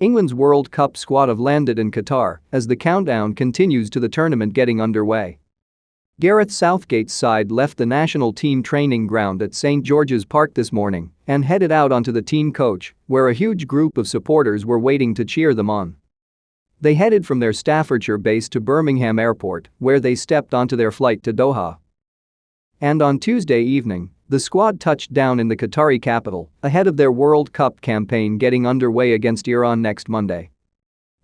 England's World Cup squad have landed in Qatar as the countdown continues to the tournament getting underway. Gareth Southgate's side left the national team training ground at St George's Park this morning and headed out onto the team coach, where a huge group of supporters were waiting to cheer them on. They headed from their Staffordshire base to Birmingham Airport, where they stepped onto their flight to Doha. And on Tuesday evening, the squad touched down in the Qatari capital ahead of their World Cup campaign getting underway against Iran next Monday.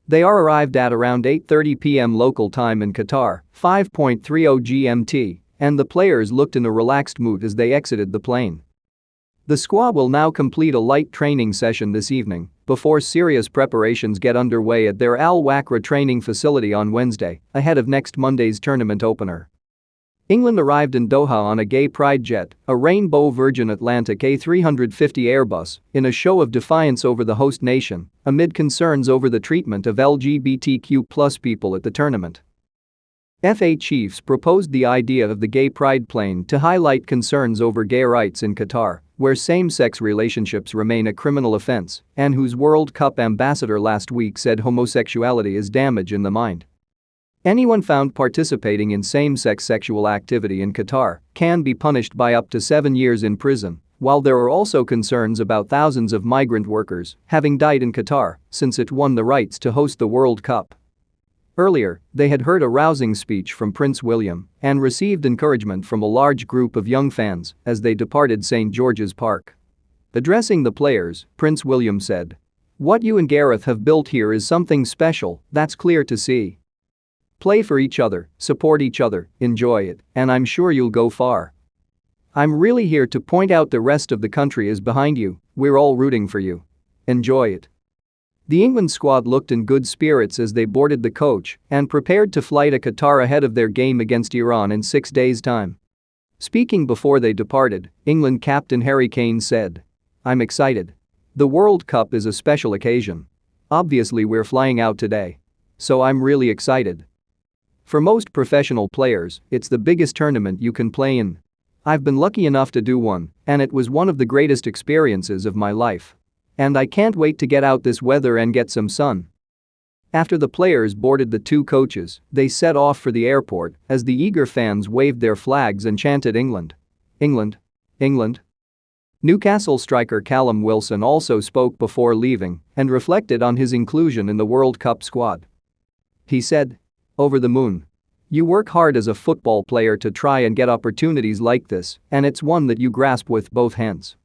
They arrived at around 8:30 p.m. local time in Qatar, 5:30 GMT, and the players looked in a relaxed mood as they exited the plane. The squad will now complete a light training session this evening before serious preparations get underway at their Al Wakra training facility on Wednesday, ahead of next Monday's tournament opener. England arrived in Doha on a gay pride jet, a Rainbow Virgin Atlantic A350 Airbus, in a show of defiance over the host nation, amid concerns over the treatment of LGBTQ+ people at the tournament. FA chiefs proposed the idea of the gay pride plane to highlight concerns over gay rights in Qatar, where same-sex relationships remain a criminal offense, and whose World Cup ambassador last week said homosexuality is damage in the mind. Anyone found participating in same-sex sexual activity in Qatar can be punished by up to 7 years in prison, while there are also concerns about thousands of migrant workers having died in Qatar since it won the rights to host the World Cup. Earlier, they had heard a rousing speech from Prince William and received encouragement from a large group of young fans as they departed St George's Park. Addressing the players, Prince William said, "What you and Gareth have built here is something special, that's clear to see. Play for each other, support each other, enjoy it, and I'm sure you'll go far. I'm really here to point out the rest of the country is behind you, we're all rooting for you. Enjoy it." The England squad looked in good spirits as they boarded the coach and prepared to fly to Qatar ahead of their game against Iran in 6 days' time. Speaking before they departed, England captain Harry Kane said, "I'm excited. The World Cup is a special occasion. Obviously we're flying out today. So I'm really excited. For most professional players, it's the biggest tournament you can play in. I've been lucky enough to do one, and it was one of the greatest experiences of my life. And I can't wait to get out this weather and get some sun." After the players boarded the two coaches, they set off for the airport as the eager fans waved their flags and chanted England. England. England. Newcastle striker Callum Wilson also spoke before leaving and reflected on his inclusion in the World Cup squad. He said, "Over the moon. You work hard as a football player to try and get opportunities like this, and it's one that you grasp with both hands.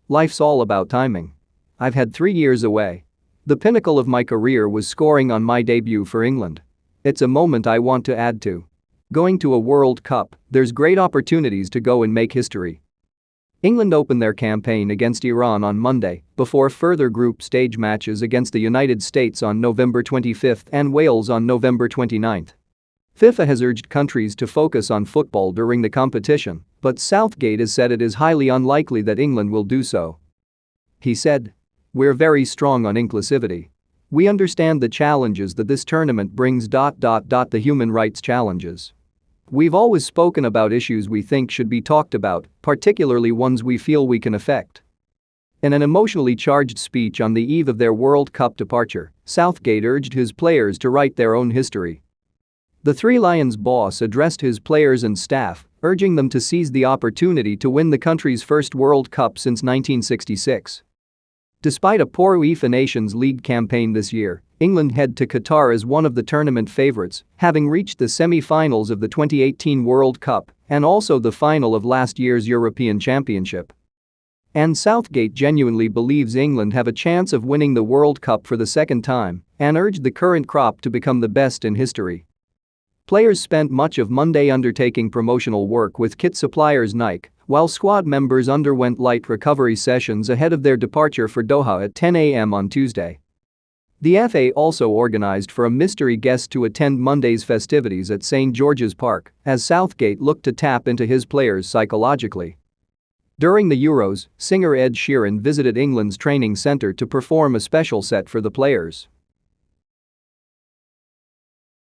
Life's all about timing. I've had 3 years away. The pinnacle of my career was scoring on my debut for England. It's a moment I want to add to. Going to a World Cup, there's great opportunities to go and make history." England opened their campaign against Iran on Monday before further group stage matches against the United States on November 25 and Wales on November 29. FIFA has urged countries to focus on football during the competition, but Southgate has said it is highly unlikely that England will do so. He said, "We're very strong on inclusivity. We understand the challenges that this tournament brings. The human rights challenges. We've always spoken about issues we think should be talked about, particularly ones we feel we can affect." In an emotionally charged speech on the eve of their World Cup departure, Southgate urged his players to write their own history. The Three Lions boss addressed his players and staff, urging them to seize the opportunity to win the country's first World Cup since 1966. Despite a poor UEFA Nations League campaign this year, England head to Qatar as one of the tournament favourites, having reached the semi-finals of the 2018 World Cup and also the final of last year's European Championship. And Southgate genuinely believes England have a chance of winning the World Cup for the second time and urged the current crop to become the best in history. Players spent much of Monday undertaking promotional work with kit suppliers Nike, while squad members underwent light recovery sessions ahead of their departure for Doha at 10 a.m. on Tuesday. The FA also organised for a mystery guest to attend Monday's festivities at St George's Park as Southgate looked to tap into his players psychologically. During the Euros, singer Ed Sheeran visited England's training centre to perform a special set for the players.